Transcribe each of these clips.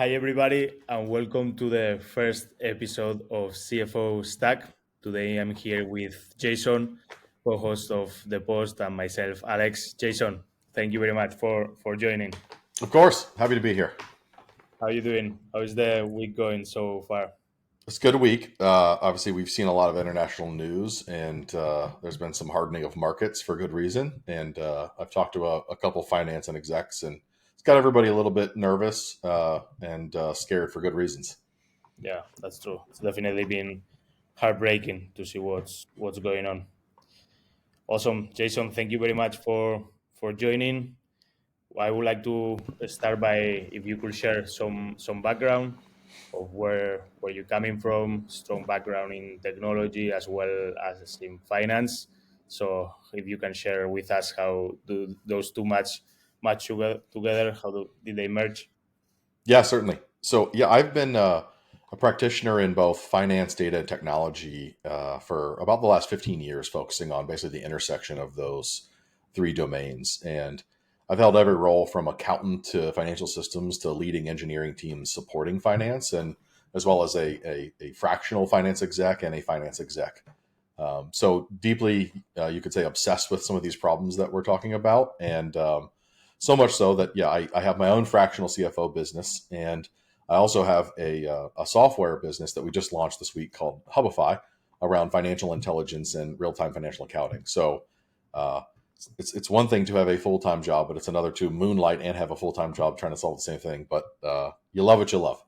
Hi, everybody, and welcome to the first episode of CFO Stack. Today, I'm here with Jason, co-host of the post, and myself, Alex. Jason, thank you very much for joining. Of course, happy to be here. How are you doing? How is the week going so far? It's a good week. Obviously, we've seen a lot of international news, and there's been some hardening of markets for good reason. And I've talked to a couple finance and execs, and it's got everybody a little bit nervous and scared for good reasons. Yeah, that's true. It's definitely been heartbreaking to see what's going on. Awesome, Jason. Thank you very much for joining. I would like to start by if you could share some background of where you're coming from, strong background in technology as well as in finance. So if you can share with us how do those two match together, did they merge? Yeah, certainly. So, yeah, I've been a practitioner in both finance, data, and technology for about the last 15 years, focusing on basically the intersection of those three domains. And I've held every role from accountant to financial systems to leading engineering teams supporting finance, and as well as a fractional finance exec and a finance exec. So deeply, you could say, obsessed with some of these problems that we're talking about. And so much so that, yeah, I have my own fractional CFO business. And I also have a software business that we just launched this week called Hubify around financial intelligence and real time financial accounting. So uh, it's one thing to have a full time job, but it's another to moonlight and have a full time job trying to solve the same thing. But you love what you love.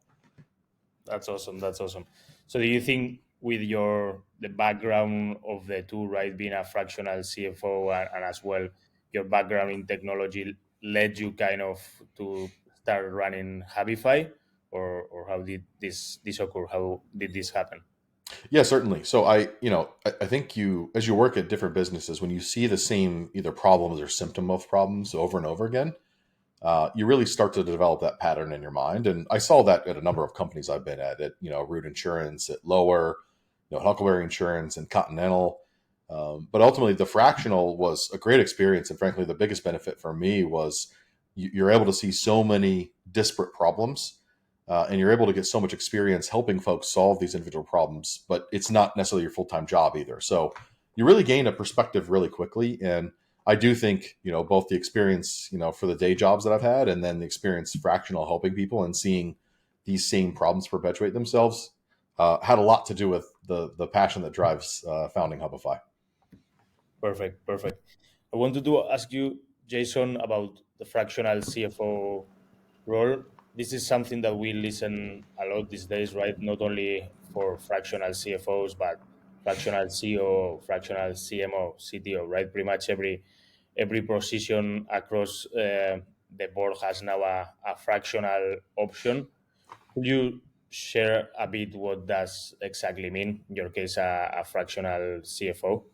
That's awesome. That's awesome. So do you think with your the background of the two, right, being a fractional CFO and as well your background in technology led you kind of to start running Habify, or how did this occur? How did this happen? Yeah, certainly. So I think as you work at different businesses, when you see the same either problems or symptom of problems over and over again, you really start to develop that pattern in your mind. And I saw that at a number of companies I've been at Root Insurance, at Lower, Huckleberry Insurance, and Continental. But ultimately, the fractional was a great experience, and frankly, the biggest benefit for me was you're able to see so many disparate problems, and you're able to get so much experience helping folks solve these individual problems. But it's not necessarily your full time job either, so you really gain a perspective really quickly. And I do think both the experience for the day jobs that I've had, and then the experience fractional helping people and seeing these same problems perpetuate themselves had a lot to do with the passion that drives founding Hubify. Perfect, perfect. I wanted to ask you, Jason, about the fractional CFO role. This is something that we listen a lot these days, right? Not only for fractional CFOs, but fractional CEO, fractional CMO, CTO, right? Pretty much every position across the board has now a fractional option. Could you share a bit what does exactly mean? In your case, a fractional CFO.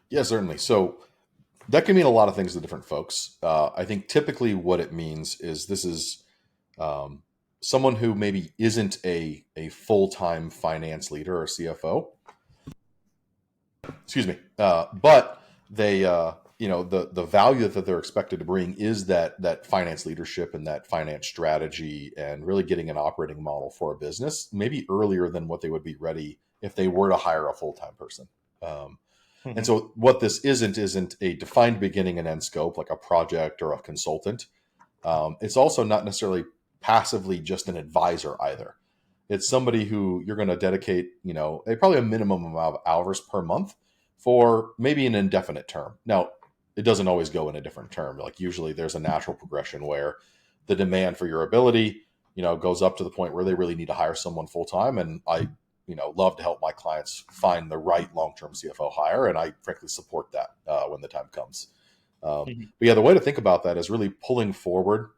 Yeah, certainly. So that can mean a lot of things to different folks. I think typically what it means is this is um, someone who maybe isn't a full time finance leader or CFO, excuse me, but they the value that they're expected to bring is that finance leadership and that finance strategy and really getting an operating model for a business maybe earlier than what they would be ready if they were to hire a full time person. Um, and Mhm. so what this isn't a defined beginning and end scope like a project or a consultant. It's also not necessarily passively just an advisor either. It's somebody who you're going to dedicate, probably a minimum amount of hours per month for maybe an indefinite term. Now, it doesn't always go in a different term. Like usually there's a natural progression where the demand for your ability, goes up to the point where they really need to hire someone full time. And I, love to help my clients find the right long-term CFO hire. And I frankly support that when the time comes. Mhm. But yeah, the way to think about that is really pulling forward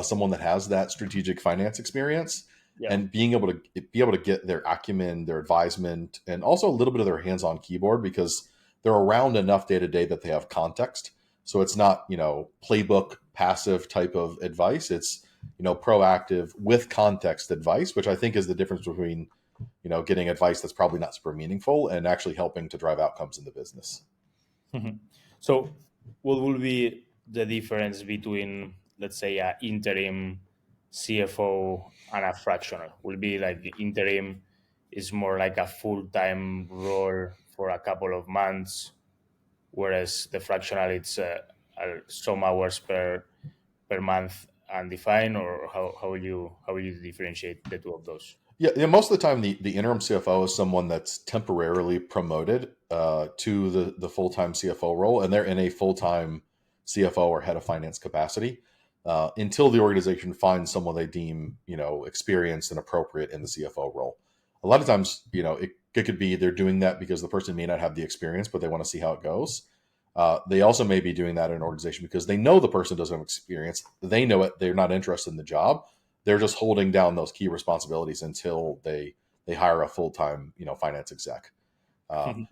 someone that has that strategic finance experience Yeah. and being able to get their acumen, their advisement, and also a little bit of their hands-on keyboard because they're around enough day to day that they have context. So it's not playbook passive type of advice. It's proactive with context advice, which I think is the difference between getting advice that's probably not super meaningful and actually helping to drive outcomes in the business. Mhm. So, what will be the difference between, let's say, a interim CFO and a fractional? Will be like the interim is more like a full time role for a couple of months, whereas the fractional it's some hours per month undefined, or how will you differentiate the two of those? Yeah, most of the time, the interim CFO is someone that's temporarily promoted to the full time CFO role, and they're in a full time CFO or head of finance capacity until the organization finds someone they deem experienced and appropriate in the CFO role. A lot of times, it could be they're doing that because the person may not have the experience, but they want to see how it goes. They also may be doing that in an organization because they know the person doesn't have experience. They know it. They're not interested in the job. They're just holding down those key responsibilities until they hire a full time finance exec.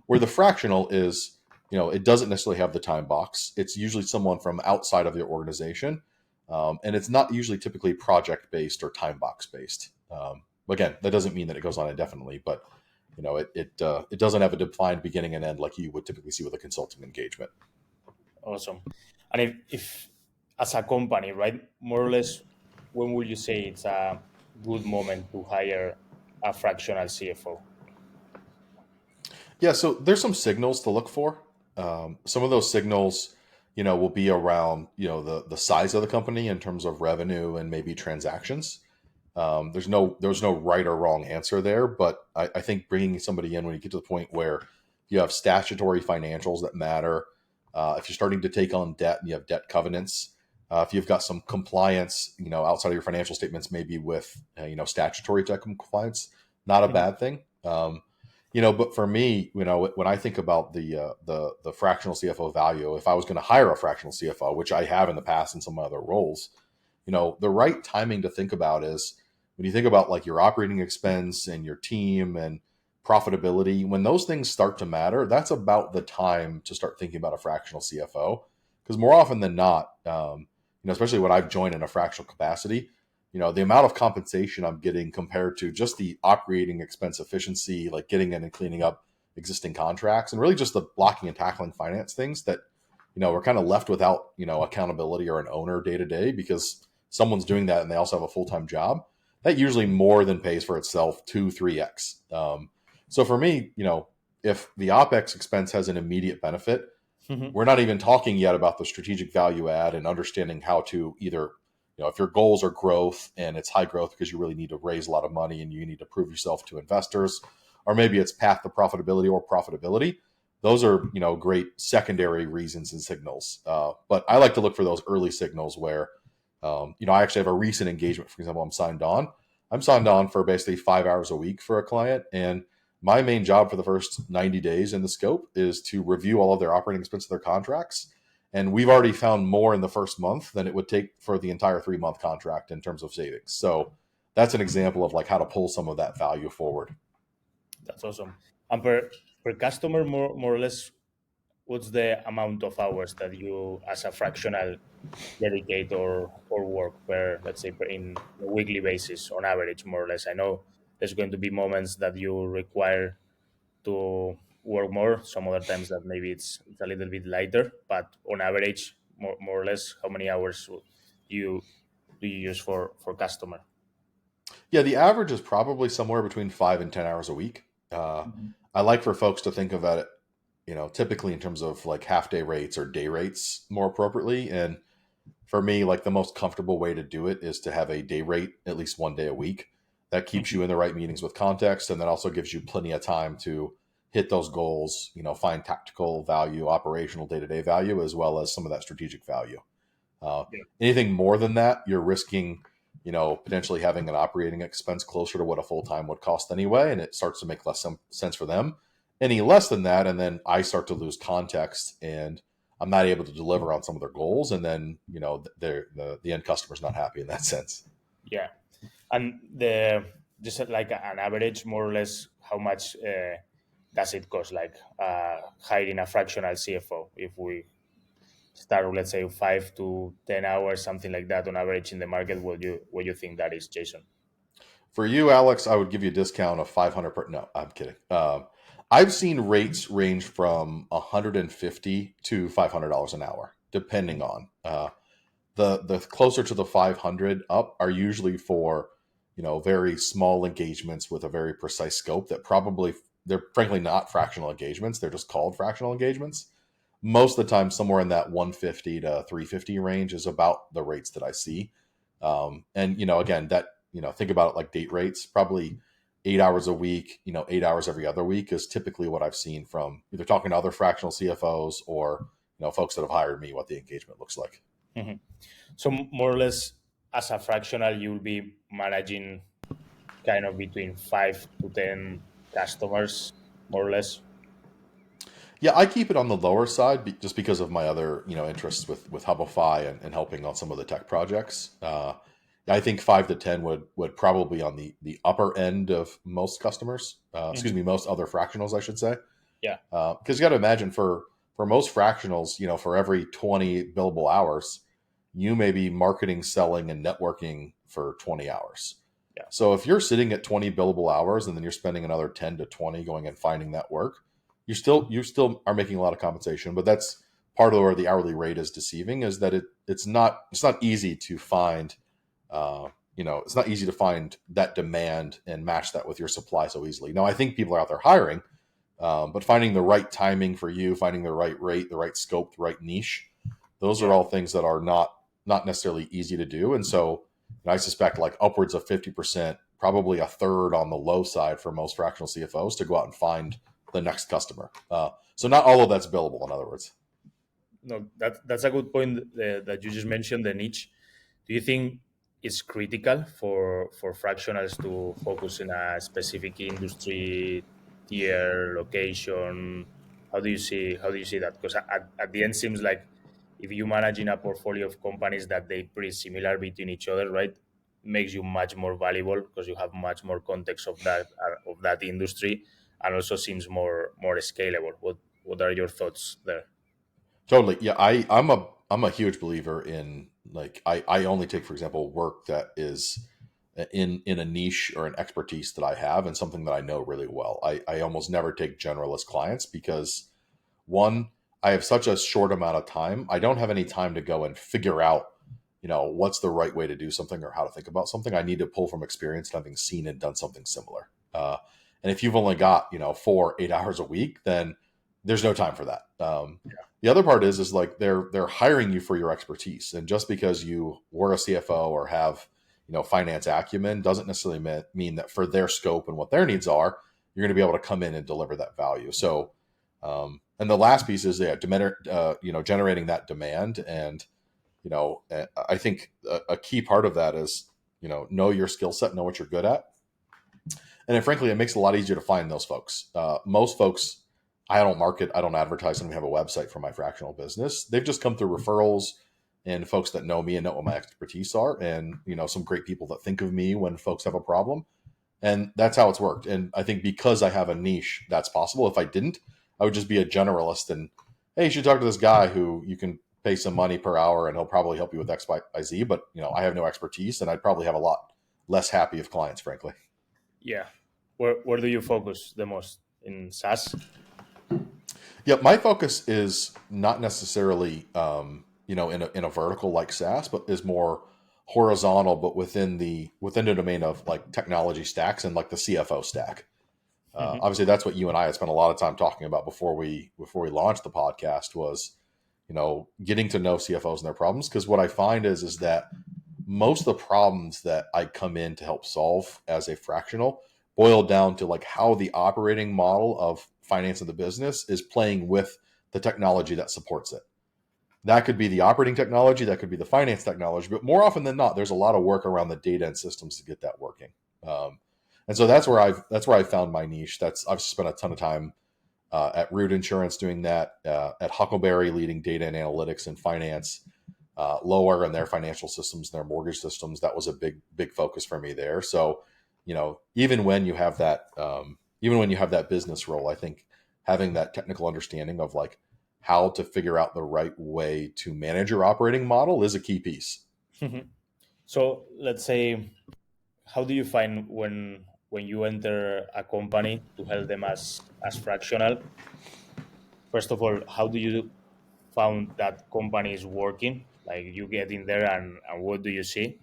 Where the fractional is, it doesn't necessarily have the time box. It's usually someone from outside of the organization, and it's not usually typically project based or time box based. Again, that doesn't mean that it goes on indefinitely, but it doesn't have a defined beginning and end like you would typically see with a consulting engagement. Awesome. And if as a company, right, more or less, when would you say it's a good moment to hire a fractional CFO? Yeah, so there's some signals to look for. Some of those signals, will be around, the size of the company in terms of revenue and maybe transactions. There's no right or wrong answer there, but I think bringing somebody in when you get to the point where you have statutory financials that matter, if you're starting to take on debt and you have debt covenants, if you've got some compliance, outside of your financial statements, maybe with statutory type compliance, not a bad thing. But for me, when I think about the fractional CFO value, if I was going to hire a fractional CFO, which I have in the past in some other roles, the right timing to think about is when you think about like your operating expense and your team and profitability, when those things start to matter, that's about the time to start thinking about a fractional CFO. Because more often than not, especially when I've joined in a fractional capacity, the amount of compensation I'm getting compared to just the operating expense efficiency, like getting in and cleaning up existing contracts and really just the blocking and tackling finance things that, we're kind of left without, accountability or an owner day to day because someone's doing that and they also have a full time job. That usually more than pays for itself 2, 3x. So for me, if the OPEX expense has an immediate benefit, Mhm. we're not even talking yet about the strategic value add and understanding how to either, if your goals are growth and it's high growth because you really need to raise a lot of money and you need to prove yourself to investors, or maybe it's path to profitability or profitability. Those are, great secondary reasons and signals. But I like to look for those early signals where, I actually have a recent engagement. For example, I'm signed on. I'm signed on for basically 5 hours a week for a client, and my main job for the first 90 days in the scope is to review all of their operating expenses, their contracts. And we've already found more in the first month than it would take for the entire 3 month contract in terms of savings. So that's an example of like how to pull some of that value forward. That's awesome. And per customer, more or less, what's the amount of hours that you, as a fractional, dedicate or work per, let's say, in a weekly basis on average, more or less? I know there's going to be moments that you require to work more. Some other times that maybe it's a little bit lighter, but on average, more or less, how many hours you do you use for customer? Yeah, the average is probably somewhere between 5 and 10 hours a week. Uh, Mhm. I like for folks to think about it, typically in terms of like half day rates or day rates more appropriately. And for me, like the most comfortable way to do it is to have a day rate at least one day a week. That keeps you in the right meetings with context, and that also gives you plenty of time to hit those goals. Find tactical value, operational day to day value, as well as some of that strategic value. Uh, Yeah. Anything more than that, you're risking, potentially having an operating expense closer to what a full time would cost anyway, and it starts to make less sense for them. Any less than that, and then I start to lose context, and I'm not able to deliver on some of their goals, and then the end customer's not happy in that sense. Yeah. And the just like an average, more or less, how much does it cost? Like hiring a fractional CFO, if we start with, let's say, 5 to 10 hours, something like that, on average in the market. What you think that is, Jason? For you, Alex, I would give you a discount of 500 per. No, I'm kidding. I've seen rates range from 150 to $500 an hour, depending on. The closer to the 500 up are usually for, very small engagements with a very precise scope that probably they're frankly not fractional engagements. They're just called fractional engagements. Most of the time, somewhere in that 150 to 350 range is about the rates that I see. And again, that think about it like date rates. Probably 8 hours a week, 8 hours every other week is typically what I've seen from either talking to other fractional CFOs or folks that have hired me. What the engagement looks like. Mhm. So more or less, as a fractional, you'll be managing kind of between 5 to 10 customers, more or less. Yeah, I keep it on the lower side just because of my other, interests with Hubify and helping on some of the tech projects. I think 5 to 10 would probably be on the upper end of most customers. Excuse Mhm. me, most other fractionals, I should say. Yeah, Because you got to imagine for most fractionals, for every 20 billable hours, you may be marketing, selling, and networking for 20 hours. yeah, So if you're sitting at 20 billable hours and then you're spending another 10 to 20 going and finding that work, you still are making a lot of compensation. But that's part of where the hourly rate is deceiving, is that it's not easy to find. It's not easy to find that demand and match that with your supply so easily. Now, I think people are out there hiring, but finding the right timing for you, finding the right rate, the right scope, the right niche, those are yeah. all things that are not necessarily easy to do. And so I suspect like upwards of 50%, probably a third on the low side for most fractional CFOs to go out and find the next customer. So not all of that's billable, in other words. No, that's a good point that you just mentioned, the niche. Do you think it's critical for fractionals to focus in a specific industry, tier, location? How do you see that? Because at the end, seems like if you manage in a portfolio of companies that they pretty similar between each other, right, makes you much more valuable because you have much more context of that industry, and also seems more scalable. What are your thoughts there? Totally. Yeah, I'm a huge believer in, like, I only take, for example, work that is in a niche or an expertise that I have and something that I know really well. I almost never take generalist clients because, one, I have such a short amount of time. I don't have any time to go and figure out, what's the right way to do something or how to think about something. I need to pull from experience and having seen and done something similar. And if you've only got, 4 8 hours a week, then there's no time for that. The other part is like they're hiring you for your expertise, and just because you were a CFO or have finance acumen doesn't necessarily mean that for their scope and what their needs are, you're going to be able to come in and deliver that value. So, and the last piece is, generating that demand. And I think a key part of that is know your skill set, know what you're good at, and then, frankly, it makes it a lot easier to find those folks. Most folks, I don't market, I don't advertise, and we have a website for my fractional business. They've just come through referrals and folks that know me and know what my expertise are, and some great people that think of me when folks have a problem. And that's how it's worked. And I think because I have a niche, that's possible. If I didn't, I would just be a generalist. And hey, you should talk to this guy who you can pay some money per hour, and he'll probably help you with X, Y, Z. But I have no expertise, and I'd probably have a lot less happy of clients, frankly. Yeah. Where do you focus the most in SaaS? Yeah, my focus is not necessarily, in a vertical like SaaS, but is more horizontal, but within the domain of like technology stacks and like the CFO stack. Hmm. Obviously, that's what you and I had spent a lot of time talking about before we launched the podcast, was getting to know CFOs and their problems. Because what I find is that most of the problems that I come in to help solve as a fractional boil down to like how the operating model of finance of the business is playing with the technology that supports it. That could be the operating technology, that could be the finance technology, but more often than not, there's a lot of work around the data and systems to get that working. And so that's where I've found my niche. I've spent a ton of time at Root Insurance doing that, at Huckleberry leading data and analytics and finance, lower in their financial systems, their mortgage systems. That was a big focus for me there. So, even when you have that business role, I think having that technical understanding of like how to figure out the right way to manage your operating model is a key piece. So let's say, how do you find when you enter a company to help them as fractional? First of all, how do you found that company is working? Like you get in there and what do you see?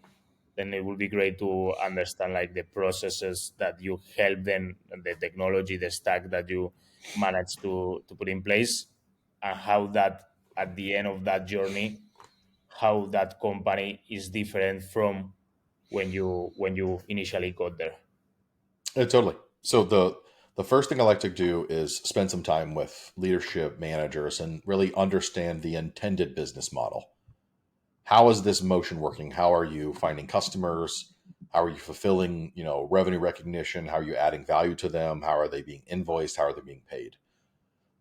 Then it would be great to understand like the processes that you help them, the technology, the stack that you manage to put in place, and how that at the end of that journey, how that company is different from when you initially got there. Totally. So the first thing I like to do is spend some time with leadership managers and really understand the intended business model. How is this motion working? How are you finding customers? How are you fulfilling, revenue recognition? How are you adding value to them? How are they being invoiced? How are they being paid?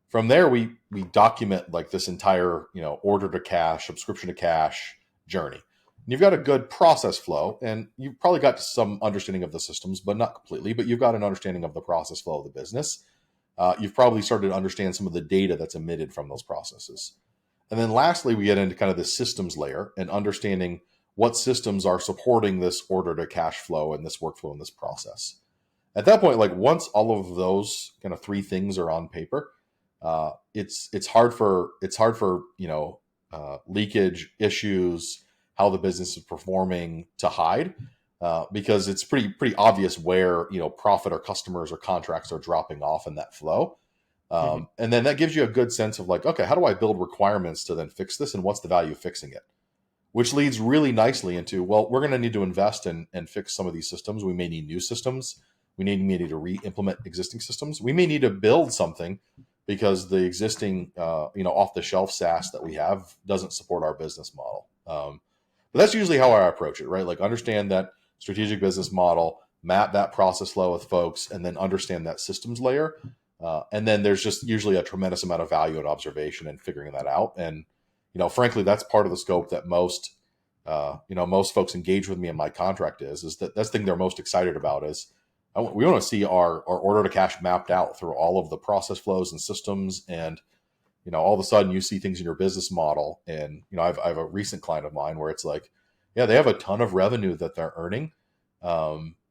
From there, we document like this entire, order to cash, subscription to cash journey. And you've got a good process flow, and you've probably got some understanding of the systems, but not completely. But you've got an understanding of the process flow of the business. You've probably started to understand some of the data that's emitted from those processes. And then lastly, we get into kind of the systems layer and understanding what systems are supporting this order to cash flow and this workflow and this process. At that point, like once all of those kind of three things are on paper, it's hard for leakage issues, how the business is performing to hide, because it's pretty obvious where profit or customers or contracts are dropping off in that flow. Mhm. And then that gives you a good sense of like, okay, how do I build requirements to then fix this, and what's the value of fixing it? Which leads really nicely into, well, we're going to need to invest in and fix some of these systems. We may need new systems. We may need to re-implement existing systems. We may need to build something because the existing, off-the-shelf SaaS that we have doesn't support our business model. But that's usually how I approach it, right? Like understand that strategic business model, map that process flow with folks, and then understand that systems layer. And then there's just usually a tremendous amount of value and observation in figuring that out. And frankly, that's part of the scope that most folks engage with me in my contract is that that's the thing they're most excited about is we want to see our order to cash mapped out through all of the process flows and systems. And all of a sudden you see things in your business model. And I have a recent client of mine where it's like, yeah, they have a ton of revenue that they're earning,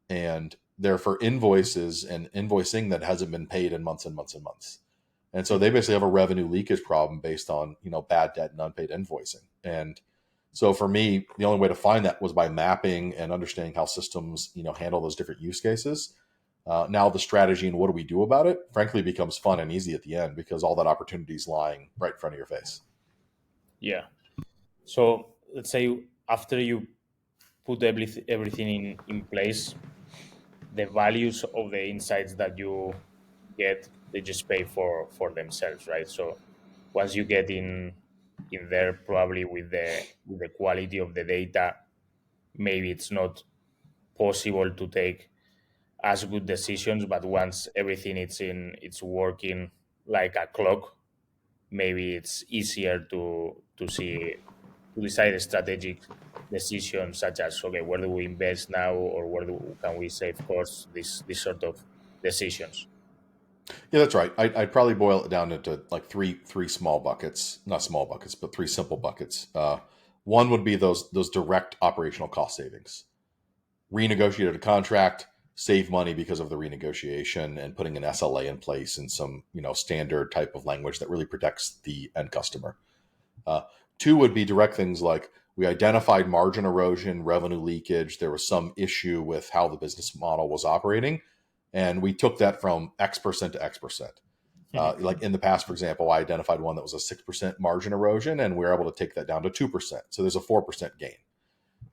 and they're for invoices and invoicing that hasn't been paid in months and months and months. And so they basically have a revenue leakage problem based on bad debt and unpaid invoicing. And so for me, the only way to find that was by mapping and understanding how systems handle those different use cases. Now the strategy and what do we do about it, frankly, becomes fun and easy at the end because all that opportunity is lying right in front of your face. Yeah. So let's say after you put everything in place, the values of the insights that you get, they just pay for themselves, right? So once you get in there, probably with the quality of the data, maybe it's not possible to take as good decisions, but once everything it's working like a clock, maybe it's easier to decide strategic decisions such as, okay, where do we invest now, or can we save costs, this sort of decisions. Yeah, that's right. I'd probably boil it down into like three small buckets, not small buckets, but three simple buckets. One would be those direct operational cost savings. Renegotiated a contract, save money because of the renegotiation, and putting an SLA in place and some standard type of language that really protects the end customer. Uh, Two would be direct things like we identified margin erosion, revenue leakage. There was some issue with how the business model was operating, and we took that from X% to X%. Like in the past, for example, I identified one that was a 6% margin erosion, and we were able to take that down to 2%. So there's a 4% gain.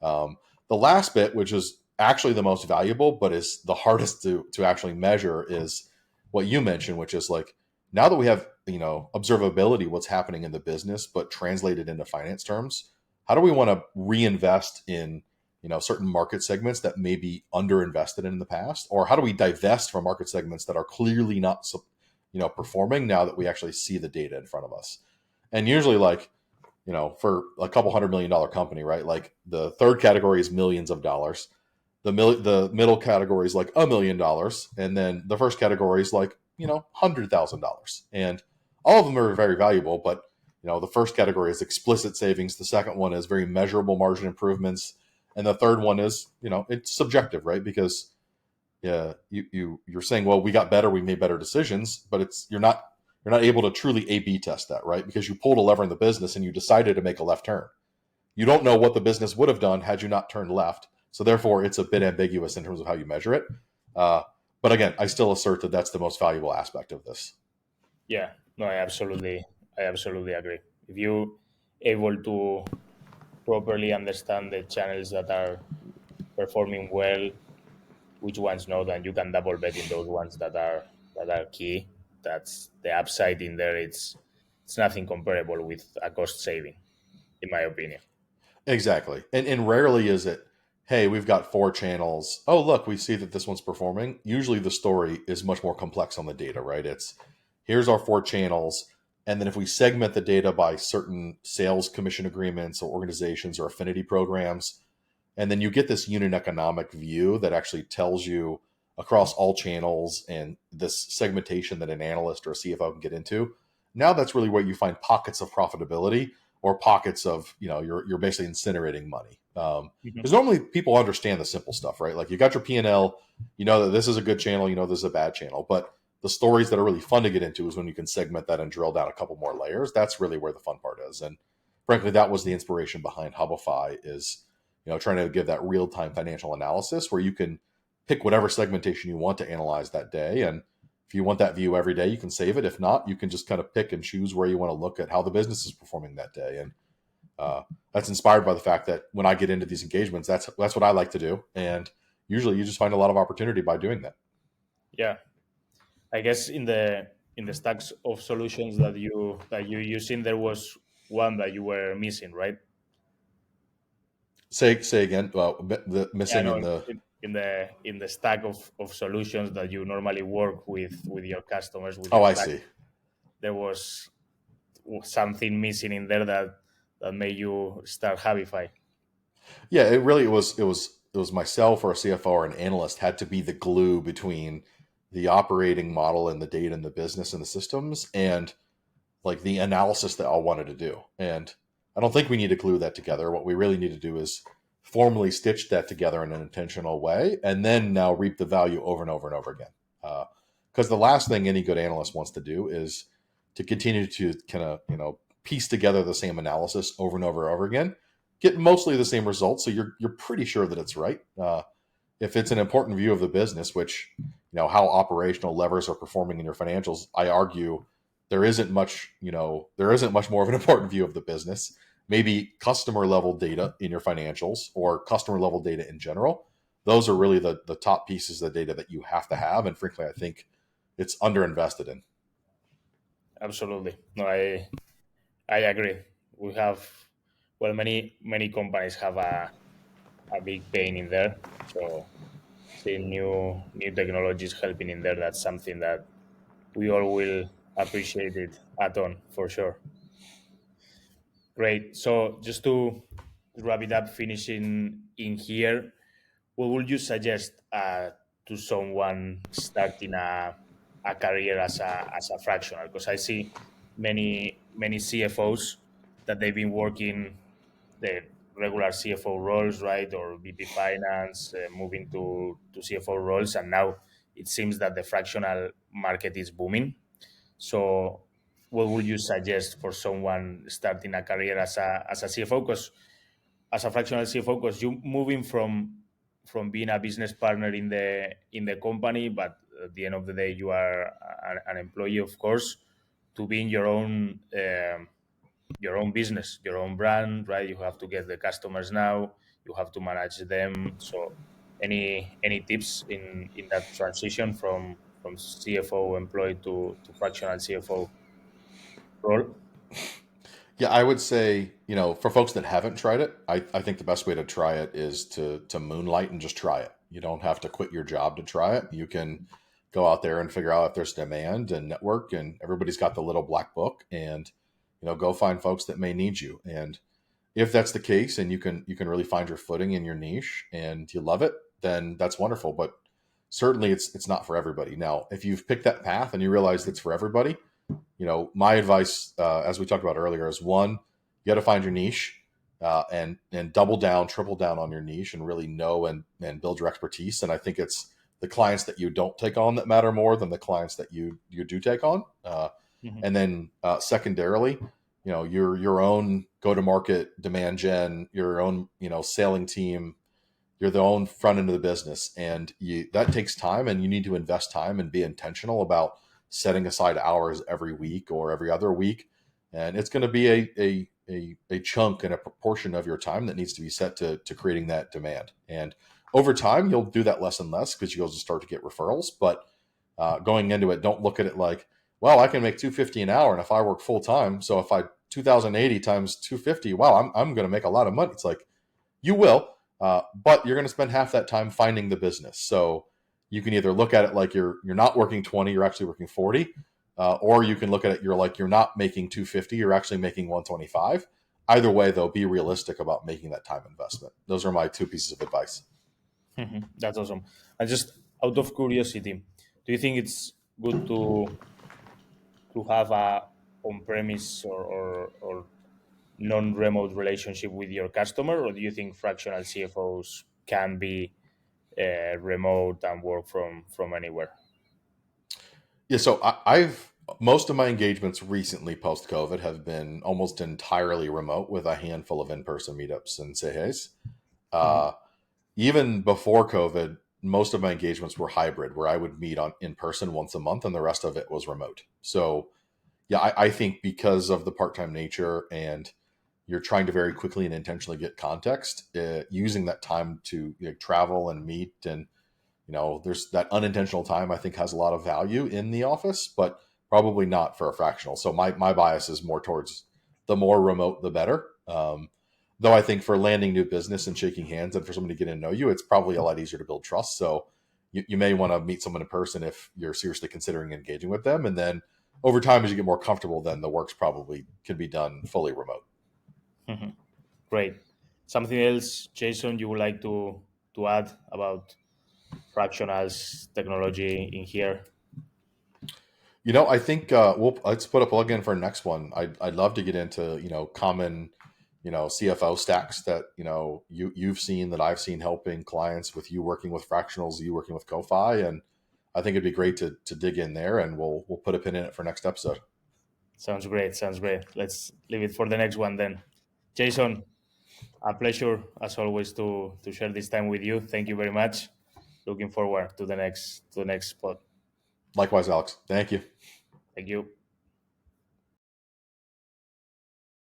The last bit, which is actually the most valuable, but is the hardest to actually measure, is what you mentioned, which is like now that we have observability, what's happening in the business, but translated into finance terms, how do we want to reinvest in certain market segments that may be underinvested in the past, or how do we divest from market segments that are clearly not performing now that we actually see the data in front of us? And usually, like for a couple $100 million company, right? Like the third category is millions of dollars. The middle category is like $1 million, and then the first category is like $100,000. And all of them are very valuable, but the first category is explicit savings. The second one is very measurable margin improvements, and the third one is it's subjective, right? Because yeah, you're saying, well, we got better, we made better decisions, but you're not able to truly A/B test that, right? Because you pulled a lever in the business and you decided to make a left turn. You don't know what the business would have done had you not turned left. So therefore, it's a bit ambiguous in terms of how you measure it. Uh, but again, I still assert that that's the most valuable aspect of this. Yeah, no, I absolutely agree. If you able to properly understand the channels that are performing well, which ones not, and you can double bet in those ones that are key. That's the upside in there. It's nothing comparable with a cost saving, in my opinion. Exactly. And rarely is it, hey, we've got 4 channels. Oh, look, we see that this one's performing. Usually the story is much more complex on the data, right? It's here's our 4 channels. And then if we segment the data by certain sales commission agreements or organizations or affinity programs, and then you get this unit economic view that actually tells you across all channels and this segmentation that an analyst or a CFO can get into. Now that's really where you find pockets of profitability or pockets of, you're basically incinerating money. Mhm. Because normally people understand the simple stuff, right? Like you got your P&L, you know that this is a good channel, you know this is a bad channel. But the stories that are really fun to get into is when you can segment that and drill down a couple more layers. That's really where the fun part is. And frankly, that was the inspiration behind Hubify is trying to give that real time financial analysis where you can pick whatever segmentation you want to analyze that day. And if you want that view every day, you can save it. If not, you can just kind of pick and choose where you want to look at how the business is performing that day. And that's inspired by the fact that when I get into these engagements, that's what I like to do. And usually, you just find a lot of opportunity by doing that. Yeah, I guess in the stacks of solutions that you using, there was one that you were missing, right? Say again. The Yeah, missing no, in the. in the stack of solutions that you normally work with your customers, with Oh, your I clients, see. there was something missing in there that made you start Habify. Yeah, it was myself or a CFO or an analyst had to be the glue between the operating model and the data and the business and the systems and like the analysis that I wanted to do. And I don't think we need to glue that together. What we really need to do is formally stitch that together in an intentional way and then now reap the value over and over and over again. Because the last thing any good analyst wants to do is to continue to kind of, piece together the same analysis over and over and over again, get mostly the same results. So you're pretty sure that it's right. If it's an important view of the business, which how operational levers are performing in your financials, I argue there isn't much more of an important view of the business. Maybe customer level data in your financials or customer level data in general. Those are really the top pieces of the data that you have to have. And frankly, I think it's underinvested in. Absolutely, no, I agree. We have well, many companies have a big pain in there. So seeing new technologies helping in there, that's something that we all will appreciate it a ton for sure. Great. So just to wrap it up, finishing in here, what would you suggest to someone starting a career as a fractional? Because I see many CFOs that they've been working the regular CFO roles, right, or VP finance, moving to CFO roles, and now it seems that the fractional market is booming. So, what would you suggest for someone starting a career as a CFO? Because as a fractional CFO, because you moving from being a business partner in the company, but at the end of the day, you are an employee, of course, to being your own business, your own brand, right? You have to get the customers now. You have to manage them. So, any tips in that transition from CFO employee to fractional CFO role? Yeah, I would say, for folks that haven't tried it, I think the best way to try it is to moonlight and just try it. You don't have to quit your job to try it. You can go out there and figure out if there's demand and network, and everybody's got the little black book, and go find folks that may need you. And if that's the case, and you can really find your footing in your niche and you love it, then that's wonderful. But certainly, it's not for everybody. Now, if you've picked that path and you realize it's for everybody, my advice, as we talked about earlier, is one, you got to find your niche, and double down, triple down on your niche, and really know and build your expertise. And I think it's the clients that you don't take on that matter more than the clients that you do take on. Mhm. And then secondarily, your own go to market demand gen, your own selling team. You're the own front end of the business, and that takes time, and you need to invest time and be intentional about setting aside hours every week or every other week. And it's going to be a chunk and a proportion of your time that needs to be set to creating that demand. And over time, you'll do that less and less because you'll just start to get referrals. But going into it, don't look at it like, well, I can make 250 an hour, and if I work full time, so if I 2080 times 250, wow, I'm going to make a lot of money. It's like, you will, but you're going to spend half that time finding the business. So you can either look at it like you're not working 20, you're actually working 40, or you can look at it you're not making 250, you're actually making 125. Either way, though, be realistic about making that time investment. Those are my two pieces of advice. That's awesome. And just out of curiosity, do you think it's good to have a on-premise or non-remote relationship with your customer, or do you think fractional CFOs can be remote and work from anywhere? Yeah, so I've most of my engagements recently post COVID have been almost entirely remote with a handful of in person meetups and say hey's. Mhm. Uh, Even before COVID, most of my engagements were hybrid, where I would meet on in person once a month, and the rest of it was remote. So yeah, I think because of the part time nature, and you're trying to very quickly and intentionally get context, using that time to travel and meet, and there's that unintentional time I think has a lot of value in the office, but probably not for a fractional. So my bias is more towards the more remote, the better. Though I think for landing new business and shaking hands and for somebody to get to know you, it's probably a lot easier to build trust. So you may want to meet someone in person if you're seriously considering engaging with them. And then over time, as you get more comfortable, then the works probably can be done fully remote. Mhm. Great. Something else, Jason, you would like to add about fractionals technology in here? I think let's put a plug in for our next one. I'd love to get into common CFO stacks that you've seen that I've seen helping clients with you working with fractionals, you working with Ko-fi, and I think it'd be great to dig in there, and we'll put a pin in it for next episode. Sounds great. Sounds great. Let's leave it for the next one then. Jason, a pleasure as always to share this time with you. Thank you very much. Looking forward to the next spot. Likewise, Alex. Thank you. Thank you.